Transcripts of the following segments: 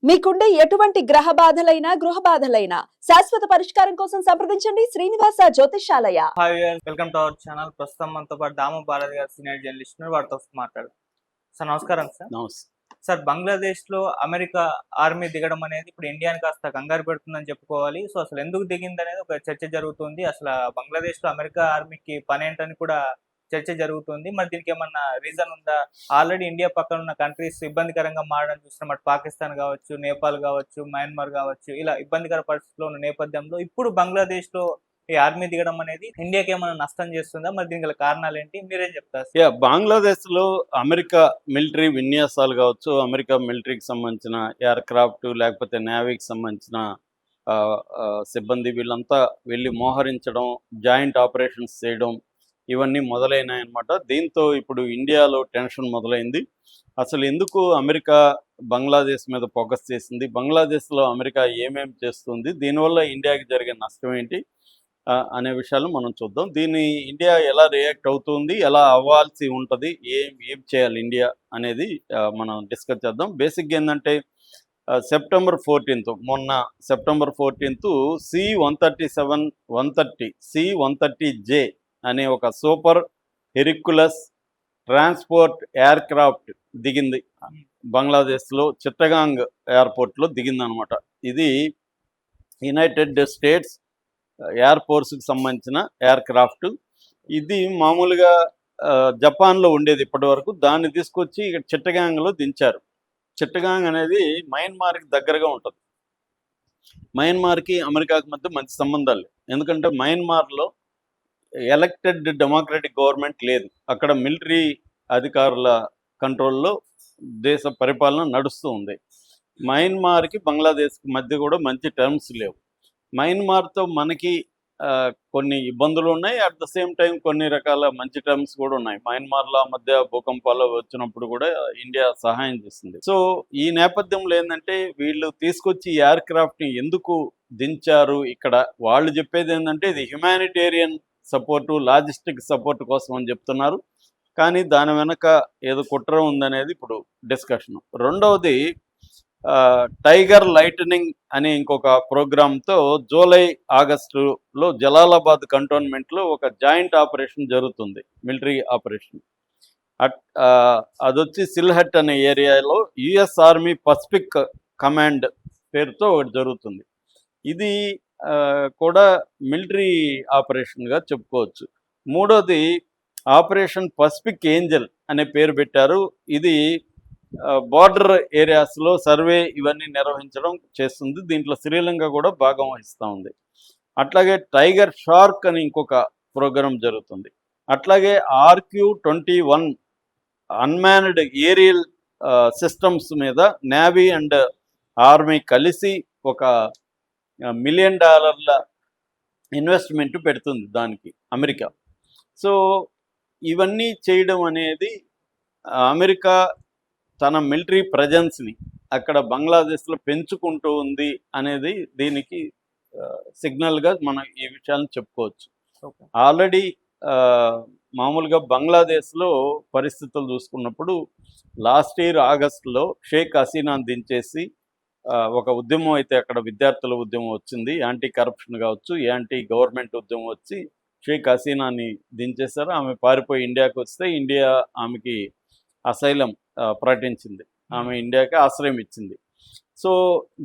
మీకుండే ఎటువంటి గ్రహ బాధలైనా గృహ బాధలైనా శాశ్వత పరిష్కారం కోసం సంప్రదించండి Srinivasa Jyothishalaya. Hi welcome to our channel. ప్రస్తుతం మనతో పాటు దాము భారతి గారు సీనియర్ జర్నలిస్ట్ వారితో మాట్లాడు. సార్ నమస్కారం సార్. నమస్తే సార్, బంగ్లాదేశ్ లో అమెరికా ఆర్మీ దిగడం అనేది ఇప్పుడు ఇండియాని కాస్త కంగారు పెడుతుందని చెప్పుకోవాలి. సో అసలు ఎందుకు దిగింది అనేది ఒక చర్చ జరుగుతుంది. అసలు బంగ్లాదేశ్ లో అమెరికా ఆర్మీకి పని ఏంటని కూడా చర్చ జరుగుతుంది. మరి దీనికి ఏమన్నా రీజన్ ఉందా? ఆల్రెడీ ఇండియా పక్కన ఉన్న కంట్రీస్ ఇబ్బందికరంగా మారడం చూస్తున్నాం. అటు పాకిస్తాన్ కావచ్చు, నేపాల్ కావచ్చు, మయన్మార్ కావచ్చు, ఇలా ఇబ్బందికర పరిస్థితుల్లో ఉన్న నేపథ్యంలో ఇప్పుడు బంగ్లాదేశ్ లో ఈ ఆర్మీ దిగడం అనేది ఇండియాకి ఏమైనా నష్టం చేస్తుందా? మరి దీనికి గల కారణాలు ఏంటి, మీరేం చెప్తారు? బంగ్లాదేశ్లో అమెరికా మిలిటరీ విన్యాసాలు కావచ్చు, అమెరికా మిలిటరీకి సంబంధించిన ఎయిర్ క్రాఫ్ట్ లేకపోతే నేవీకి సంబంధించిన సిబ్బంది వీళ్ళంతా వెళ్ళి మోహరించడం, జాయింట్ ఆపరేషన్స్ చేయడం ఇవన్నీ మొదలైనాయన్నమాట. దీంతో ఇప్పుడు ఇండియాలో టెన్షన్ మొదలైంది. అసలు ఎందుకు అమెరికా బంగ్లాదేశ్ మీద ఫోకస్ చేసింది, బంగ్లాదేశ్లో అమెరికా ఏమేమి చేస్తుంది, దీనివల్ల ఇండియాకి జరిగే నష్టం ఏంటి అనే విషయాలు మనం చూద్దాం. దీన్ని ఇండియా ఎలా రియాక్ట్ అవుతుంది, ఎలా అవ్వాల్సి ఉంటుంది, ఏం చేయాలి ఇండియా అనేది మనం డిస్కస్ చేద్దాం. బేసిక్గా ఏంటంటే సెప్టెంబర్ 14 మొన్న సెప్టెంబర్ 14 C-130 అనే ఒక సూపర్ హెరిక్యులస్ ట్రాన్స్పోర్ట్ ఎయిర్ క్రాఫ్ట్ దిగింది బంగ్లాదేశ్లో చిట్టగాంగ్ ఎయిర్పోర్ట్లో దిగిందనమాట. ఇది యునైటెడ్ స్టేట్స్ ఎయిర్ ఫోర్స్కి సంబంధించిన ఎయిర్ క్రాఫ్ట్. ఇది మామూలుగా జపాన్లో ఉండేది ఇప్పటి వరకు. దాన్ని తీసుకొచ్చి ఇక్కడ చిట్టగాంగ్లో దించారు. చిట్టగాంగ్ అనేది మయన్మార్కి దగ్గరగా ఉంటుంది. మయన్మార్కి అమెరికాకి మధ్య మంచి సంబంధాలు, ఎందుకంటే మయన్మార్లో ఎలక్టెడ్ డెమోక్రటిక్ గవర్నమెంట్ లేదు. అక్కడ మిలిటరీ అధికారుల కంట్రోల్లో దేశ పరిపాలన నడుస్తూ ఉంది. మయన్మార్కి బంగ్లాదేశ్కి మధ్య కూడా మంచి టర్మ్స్ లేవు. మయన్మార్తో మనకి కొన్ని ఇబ్బందులు ఉన్నాయి, అట్ ద సేమ్ టైం కొన్ని రకాల మంచి టర్మ్స్ కూడా ఉన్నాయి. మయన్మార్లో మధ్య భూకంపాలు వచ్చినప్పుడు కూడా ఇండియా సహాయం చేస్తుంది. సో ఈ నేపథ్యంలో ఏంటంటే వీళ్ళు తీసుకొచ్చి ఎయిర్ క్రాఫ్ట్ని ఎందుకు దించారు, ఇక్కడ వాళ్ళు చెప్పేది ఏంటంటే ఇది హ్యుమానిటేరియన్ సపోర్టు, లాజిస్టిక్ సపోర్ట్ కోసం అని చెప్తున్నారు. కానీ దాని వెనక ఏదో కుట్ర ఉందనేది ఇప్పుడు డిస్కషన్. రెండవది టైగర్ లైటనింగ్ అనే ఇంకొక ప్రోగ్రాంతో జూలై ఆగస్టులో జలాలాబాద్ కంటోన్మెంట్లో ఒక జాయింట్ ఆపరేషన్ జరుగుతుంది, మిలిటరీ ఆపరేషన్. అదొచ్చి సిల్హట్ అనే ఏరియాలో యుఎస్ ఆర్మీ పసిఫిక్ కమాండ్ పేరుతో ఒకటి జరుగుతుంది. ఇది కూడా మిలిటరీ ఆపరేషన్గా చెప్పుకోవచ్చు. మూడోది ఆపరేషన్ పసిఫిక్ ఏంజల్ అనే పేరు పెట్టారు. ఇది బార్డర్ ఏరియాస్లో సర్వే ఇవన్నీ నిర్వహించడం చేస్తుంది. దీంట్లో శ్రీలంక కూడా భాగం వహిస్తూ ఉంది. అట్లాగే టైగర్ షార్క్ అని ఇంకొక ప్రోగ్రాం జరుగుతుంది. అట్లాగే RQ-21 అన్మాన్డ్ ఏరియల్ సిస్టమ్స్ మీద నేవీ అండ్ ఆర్మీ కలిసి ఒక $1 మిలియన్ ఇన్వెస్ట్మెంట్ పెడుతుంది దానికి అమెరికా. సో ఇవన్నీ చేయడం అనేది అమెరికా తన మిలిటరీ ప్రజెన్స్ని అక్కడ బంగ్లాదేశ్లో పెంచుకుంటూ ఉంది అనేది దీనికి సిగ్నల్గా మనం ఈ విషయాలను చెప్పుకోవచ్చు. ఆల్రెడీ మామూలుగా బంగ్లాదేశ్లో పరిస్థితులు చూసుకున్నప్పుడు లాస్ట్ ఇయర్ ఆగస్టులో షేక్ హసీనాను దించేసి ఒక ఉద్యమం అయితే అక్కడ విద్యార్థుల ఉద్యమం వచ్చింది, యాంటీ కరప్షన్ కావచ్చు, యాంటీ గవర్నమెంట్ ఉద్యమం వచ్చి షేక్ హసీనాని దించేశారు. ఆమె పారిపోయి ఇండియాకి వస్తే ఇండియా ఆమెకి అసైలం ప్రకటించింది, ఆమె ఇండియాకి ఆశ్రయం ఇచ్చింది. సో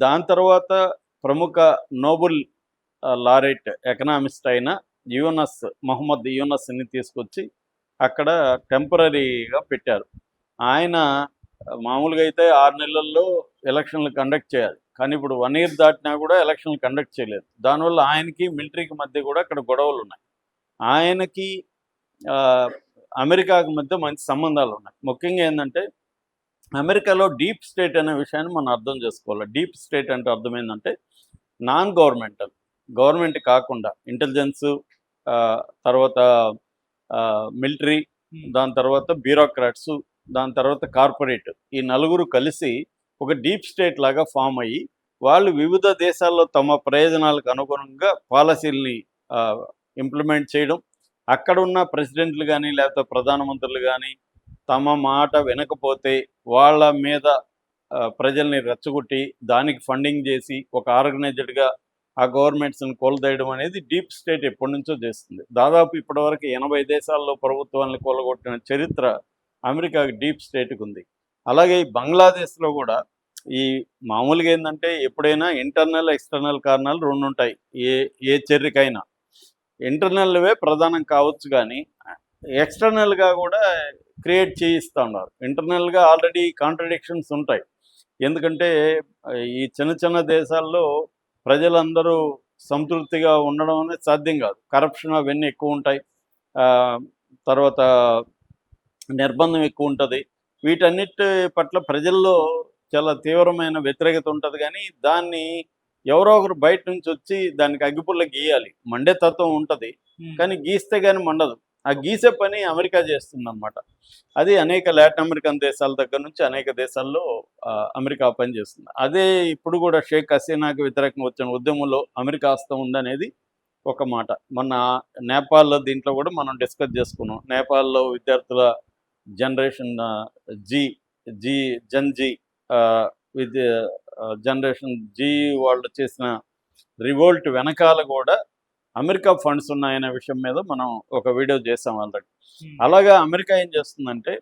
దాని తర్వాత ప్రముఖ నోబెల్ లారెట్ ఎకనామిస్ట్ అయిన మొహమ్మద్ యూనస్ని తీసుకొచ్చి అక్కడ టెంపరీగా పెట్టారు. ఆయన మామూలుగా అయితే 6 నెలల్లో ఎలక్షన్లు కండక్ట్ చేయాలి, కానీ ఇప్పుడు 1 ఇయర్ దాటినా కూడా ఎలక్షన్లు కండక్ట్ చేయలేదు. దానివల్ల ఆయనకి మిలిటరీకి మధ్య కూడా అక్కడ గొడవలు ఉన్నాయి. ఆయనకి అమెరికాకి మధ్య మంచి సంబంధాలు ఉన్నాయి. ముఖ్యంగా ఏంటంటే అమెరికాలో డీప్ స్టేట్ అనే విషయాన్ని మనం అర్థం చేసుకోవాలి. డీప్ స్టేట్ అంటే అర్థం ఏంటంటే నాన్ గవర్నమెంటల్, గవర్నమెంట్ కాకుండా ఇంటెలిజెన్స్, తర్వాత మిలిటరీ, దాని తర్వాత బ్యూరోక్రాట్స్, దాని తర్వాత కార్పొరేట్, ఈ నలుగురు కలిసి ఒక డీప్ స్టేట్ లాగా ఫామ్ అయ్యి వాళ్ళు వివిధ దేశాల్లో తమ ప్రయోజనాలకు అనుగుణంగా పాలసీల్ని ఇంప్లిమెంట్ చేయడం, అక్కడ ఉన్న ప్రెసిడెంట్లు కానీ లేకపోతే ప్రధానమంత్రులు కానీ తమ మాట వినకపోతే వాళ్ళ మీద ప్రజల్ని రెచ్చగొట్టి దానికి ఫండింగ్ చేసి ఒక ఆర్గనైజ్డ్గా ఆ గవర్నమెంట్స్ని కూలదేయడం అనేది డీప్ స్టేట్ ఎప్పటి నుంచో చేస్తుంది. దాదాపు ఇప్పటివరకు 80 దేశాల్లో ప్రభుత్వాలను కూలగొట్టిన చరిత్ర అమెరికాకి డీప్ స్టేట్కి ఉంది. అలాగే ఈ బంగ్లాదేశ్లో కూడా ఈ మామూలుగా ఏంటంటే ఎప్పుడైనా ఇంటర్నల్ ఎక్స్టర్నల్ కారణాలు రెండు ఉంటాయి ఏ ఏ చర్యకైనా. ఇంటర్నల్వే ప్రధానం కావచ్చు కానీ ఎక్స్టర్నల్గా కూడా క్రియేట్ చేయిస్తూ ఉన్నారు. ఇంటర్నల్గా ఆల్రెడీ కాంట్రడిక్షన్స్ ఉంటాయి. ఎందుకంటే ఈ చిన్న చిన్న దేశాల్లో ప్రజలందరూ సంతృప్తిగా ఉండడం అనేది సాధ్యం కాదు. కరప్షన్ అవన్నీ ఎక్కువ ఉంటాయి. తర్వాత నిర్బంధం ఎక్కువ ఉంటుంది. వీటన్నిటి పట్ల ప్రజల్లో చాలా తీవ్రమైన వ్యతిరేకత ఉంటుంది. కానీ దాన్ని ఎవరో ఒకరు బయట నుంచి వచ్చి దానికి అగ్గిపుల్ల గీయాలి. మండే తత్వం ఉంటుంది కానీ గీస్తే కానీ మండదు. ఆ గీసే పని అమెరికా చేస్తుందన్నమాట. అది అనేక లాటిన్ అమెరికన్ దేశాల దగ్గర నుంచి అనేక దేశాల్లో అమెరికా పని చేస్తుంది. అదే ఇప్పుడు కూడా షేక్ హసీనాకి వ్యతిరేకంగా వచ్చిన ఉద్యమంలో అమెరికా హస్తం ఉందనేది ఒక మాట. మొన్న నేపాల్లో దీంట్లో కూడా మనం డిస్కస్ చేసుకున్నాం. నేపాల్లో విద్యార్థుల generation Gen Z with generation Z వాళ్ళు చేసిన రివోల్ట్ వెనకాల కూడా అమెరికా ఫండ్స్ ఉన్నాయనే విషయం మీద మనం ఒక వీడియో చేసాం ఆల్రెడీ. అలాగా అమెరికా ఏం చేస్తుందంటే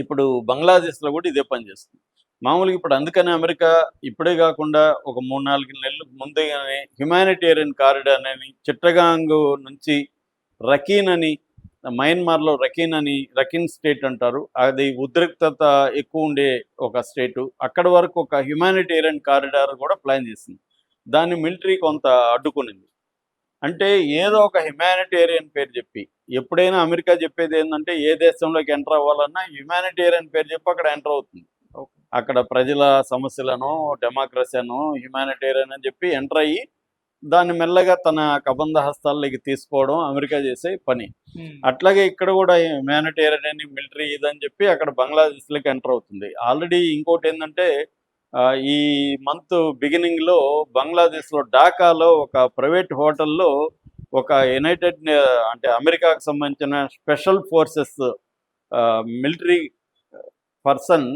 ఇప్పుడు బంగ్లాదేశ్లో కూడా ఇదే పని చేస్తుంది. మామూలుగా ఇప్పుడు అందుకని అమెరికా ఇప్పుడే కాకుండా ఒక 3-4 నెలలు ముందుగానే హ్యుమానిటేరియన్ కారిడార్ అని చిట్టగాంగ్ నుంచి రకీన్ అని, మయన్మార్లో రకీన్ స్టేట్ అంటారు. అది ఉద్రిక్తత ఎక్కువ ఉండే ఒక స్టేటు. అక్కడ వరకు ఒక హ్యుమానిటేరియన్ కారిడార్ కూడా ప్లాన్ చేసింది. దాన్ని మిలిటరీ కొంత అడ్డుకునింది. అంటే ఏదో ఒక హ్యుమానిటేరియన్ పేరు చెప్పి, ఎప్పుడైనా అమెరికా చెప్పేది ఏంటంటే ఏ దేశంలోకి ఎంటర్ అవ్వాలన్నా హ్యుమానిటేరియన్ పేరు చెప్పి అక్కడ ఎంటర్ అవుతుంది. అక్కడ ప్రజల సమస్యలను, డెమోక్రసీను, హ్యుమానిటేరియన్ అని చెప్పి ఎంటర్ అయ్యి దాన్ని మెల్లగా తన కబంధ హస్తాల్లోకి తీసుకోవడం అమెరికా చేసే పని. అట్లాగే ఇక్కడ కూడా హ్యుమానిటేరియన్ అని, మిలిటరీ ఇదని చెప్పి అక్కడ బంగ్లాదేశ్లోకి ఎంటర్ అవుతుంది. ఆల్రెడీ ఇంకోటి ఏంటంటే ఈ మంత్ బిగినింగ్లో బంగ్లాదేశ్లో ఢాకాలో ఒక ప్రైవేట్ హోటల్లో ఒక అంటే అమెరికాకు సంబంధించిన special forces military person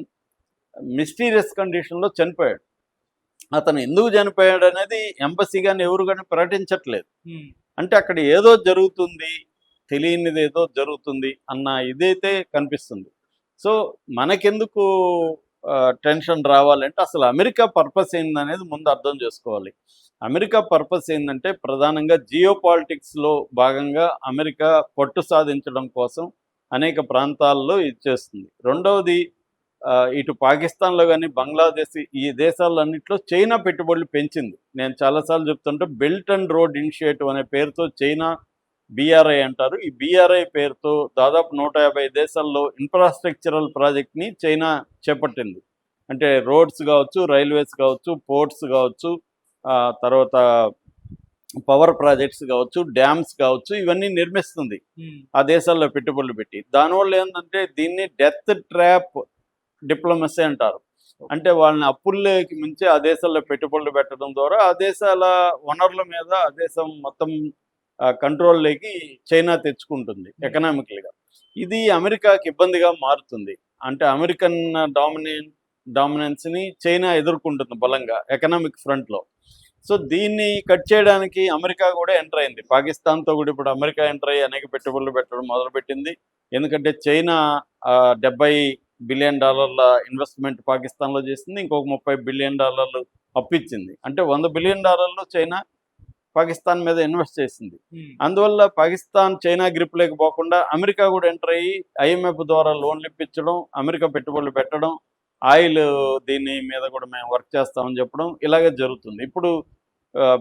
mysterious కండిషన్లో చనిపోయాడు. అతను ఎందుకు చనిపోయాడు అనేది ఎంబసీ కానీ ఎవరు కానీ ప్రకటించట్లేదు. అంటే అక్కడ ఏదో జరుగుతుంది, తెలియనిది ఏదో జరుగుతుంది అన్న ఇదైతే కనిపిస్తుంది. సో మనకెందుకు టెన్షన్ రావాలంటే అసలు అమెరికా పర్పస్ ఏందనేది ముందు అర్థం చేసుకోవాలి. అమెరికా పర్పస్ ఏంటంటే ప్రధానంగా జియో పాలిటిక్స్లో భాగంగా అమెరికా పట్టు సాధించడం కోసం అనేక ప్రాంతాల్లో ఇది చేస్తుంది. రెండవది ఇటు పాకిస్తాన్లో కానీ బంగ్లాదేశ్ ఈ దేశాలన్నింటిలో చైనా పెట్టుబడులు పెంచింది. నేను చాలాసార్లు చెప్తుంటే బెల్ట్ అండ్ రోడ్ ఇనిషియేటివ్ అనే పేరుతో చైనా BRI అంటారు. ఈ BRI పేరుతో దాదాపు 150 దేశాల్లో ఇన్ఫ్రాస్ట్రక్చరల్ ప్రాజెక్ట్ని చైనా చేపట్టింది. అంటే రోడ్స్ కావచ్చు, రైల్వేస్ కావచ్చు, పోర్ట్స్ కావచ్చు, తర్వాత పవర్ ప్రాజెక్ట్స్ కావచ్చు, డ్యామ్స్ కావచ్చు, ఇవన్నీ నిర్మిస్తుంది ఆ దేశాల్లో పెట్టుబడులు పెట్టి. దానివల్ల ఏంటంటే దీన్ని డెత్ ట్రాప్ డిప్లొమసీ అంటారు. అంటే వాళ్ళని అప్పుల్లోకి మించి ఆ దేశాల్లో పెట్టుబడులు పెట్టడం ద్వారా ఆ దేశాల వనరుల మీద ఆ దేశం మొత్తం కంట్రోల్లోకి చైనా తెచ్చుకుంటుంది ఎకనామికల్గా. ఇది అమెరికాకి ఇబ్బందిగా మారుతుంది. అంటే అమెరికన్ డామినెన్స్ని చైనా ఎదుర్కొంటుంది బలంగా ఎకనామిక్ ఫ్రంట్లో. సో దీన్ని కట్ చేయడానికి అమెరికా కూడా ఎంటర్ అయింది. పాకిస్తాన్తో కూడా ఇప్పుడు అమెరికా ఎంటర్ అయ్యి అనేక పెట్టుబడులు పెట్టడం మొదలుపెట్టింది. ఎందుకంటే చైనా $70 బిలియన్ ఇన్వెస్ట్మెంట్ పాకిస్తాన్లో చేసింది. ఇంకొక $30 బిలియన్ అప్పిచ్చింది. అంటే $100 బిలియన్ చైనా పాకిస్తాన్ మీద ఇన్వెస్ట్ చేసింది. అందువల్ల పాకిస్తాన్ చైనా గ్రిప్ లేకపోకుండా అమెరికా కూడా ఎంటర్ అయ్యి IMF ద్వారా లోన్లు ఇప్పించడం, అమెరికా పెట్టుబడులు పెట్టడం, ఆయిల్ దీని మీద కూడా మేము వర్క్ చేస్తామని చెప్పడం ఇలాగే జరుగుతుంది. ఇప్పుడు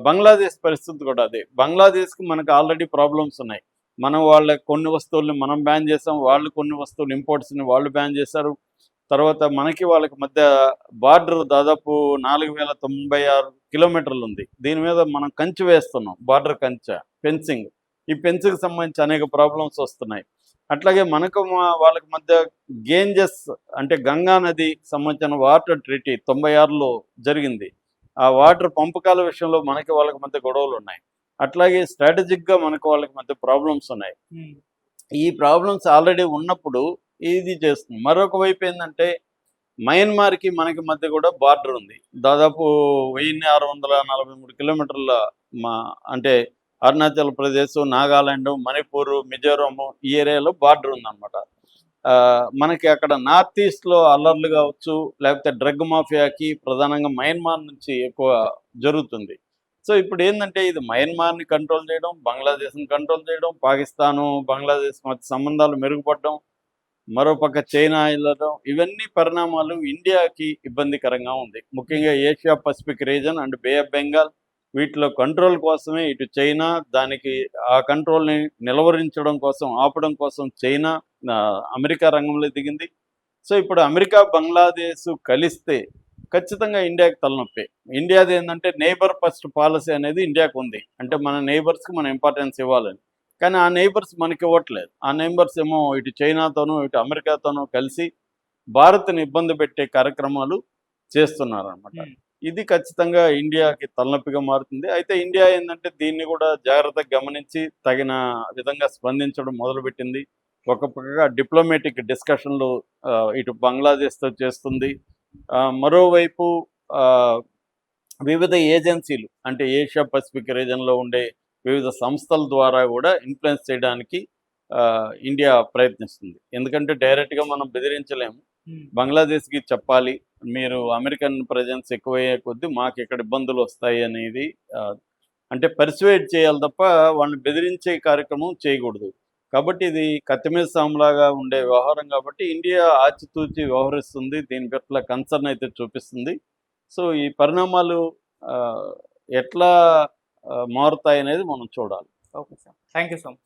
బంగ్లాదేశ్ పరిస్థితి కూడా అదే. బంగ్లాదేశ్కి మనకు ఆల్రెడీ ప్రాబ్లమ్స్ ఉన్నాయి. మనం వాళ్ళ కొన్ని వస్తువుల్ని మనం బ్యాన్ చేసాం, వాళ్ళు కొన్ని వస్తువులు ఇంపోర్ట్స్ని వాళ్ళు బ్యాన్ చేశారు. తర్వాత మనకి వాళ్ళకి మధ్య బార్డర్ దాదాపు 4096 కిలోమీటర్లు ఉంది. దీని మీద మనం కంచె వేస్తున్నాం, బార్డర్ కంచె, ఫెన్సింగ్. ఈ ఫెన్సింగ్కి సంబంధించి అనేక ప్రాబ్లమ్స్ వస్తున్నాయి. అట్లాగే మనకు వాళ్ళకి మధ్య గేంజెస్ అంటే గంగా నది సంబంధించిన వాటర్ ట్రీటీ 96లో జరిగింది. ఆ వాటర్ పంపకాల విషయంలో మనకి వాళ్ళకి మధ్య గొడవలు ఉన్నాయి. అట్లాగే స్ట్రాటజిక్గా మనకు వాళ్ళకి మధ్య ప్రాబ్లమ్స్ ఉన్నాయి. ఈ ప్రాబ్లమ్స్ ఆల్రెడీ ఉన్నప్పుడు ఇది చేస్తుంది. మరొక వైపు ఏంటంటే మయన్మార్కి మనకి మధ్య కూడా బార్డర్ ఉంది. దాదాపు 1643 కిలోమీటర్ల మా అంటే అరుణాచల్ ప్రదేశ్, నాగాలాండ్, మణిపూర్, మిజోరాం ఈ ఏరియాలో బార్డర్ ఉందన్నమాట. మనకి అక్కడ నార్త్ ఈస్ట్లో అల్లర్లు కావచ్చు, లేకపోతే డ్రగ్ మాఫియాకి ప్రధానంగా మయన్మార్ నుంచి ఎక్కువ జరుగుతుంది. సో ఇప్పుడు ఏంటంటే ఇది మయన్మార్ని కంట్రోల్ చేయడం, బంగ్లాదేశ్ని కంట్రోల్ చేయడం, పాకిస్తాను బంగ్లాదేశ్ మధ్య సంబంధాలు మెరుగుపడడం, మరోపక్క చైనా వెళ్ళడం, ఇవన్నీ పరిణామాలు ఇండియాకి ఇబ్బందికరంగా ఉంది. ముఖ్యంగా Asia Pacific region and Bay of Bengal వీటిలో కంట్రోల్ కోసమే ఇటు చైనా దానికి ఆ కంట్రోల్ని నిలవరించడం కోసం, ఆపడం కోసం చైనా అమెరికా రంగంలో దిగింది. సో ఇప్పుడు అమెరికా బంగ్లాదేశ్ కలిస్తే ఖచ్చితంగా ఇండియాకి తలనొప్పి. ఇండియాది ఏంటంటే నైబర్ ఫస్ట్ పాలసీ అనేది ఇండియాకు ఉంది. అంటే మన నైబర్స్కి మనం ఇంపార్టెన్స్ ఇవ్వాలని. కానీ ఆ నైబర్స్ మనకి ఇవ్వట్లేదు. ఆ నైబర్స్ ఏమో ఇటు చైనాతోనూ ఇటు అమెరికాతోనూ కలిసి భారత్ని ఇబ్బంది పెట్టే కార్యక్రమాలు చేస్తున్నారన్నమాట. ఇది ఖచ్చితంగా ఇండియాకి తలనొప్పిగా మారుతుంది. అయితే ఇండియా ఏంటంటే దీన్ని కూడా జాగ్రత్తగా గమనించి తగిన విధంగా స్పందించడం మొదలుపెట్టింది. ఒక పక్కగా డిప్లొమాటిక్ డిస్కషన్లు ఇటు బంగ్లాదేశ్తో చేస్తుంది. మరోవైపు వివిధ ఏజెన్సీలు అంటే ఏషియా పసిఫిక్ రీజన్లో ఉండే వివిధ సంస్థల ద్వారా కూడా ఇన్ఫ్లుయెన్స్ చేయడానికి ఇండియా ప్రయత్నిస్తుంది. ఎందుకంటే డైరెక్ట్గా మనం బెదిరించలేము. బంగ్లాదేశ్కి చెప్పాలి, మీరు అమెరికన్ ప్రజెన్స్ ఎక్కువయ్యే కొద్దీ మాకు ఇక్కడ ఇబ్బందులు వస్తాయి అనేది అంటే పర్సువేట్ చేయాలి తప్ప వాళ్ళని బెదిరించే కార్యక్రమం చేయకూడదు. కాబట్టి ఇది కత్తిమీద సాములాగా ఉండే వ్యవహారం కాబట్టి ఇండియా ఆచితూచి వ్యవహరిస్తుంది. దీని పట్ల కన్సర్న్ అయితే చూపిస్తుంది. సో ఈ పరిణామాలు ఎట్లా మారుతాయి అనేది మనం చూడాలి. Okay sir, thank you so much.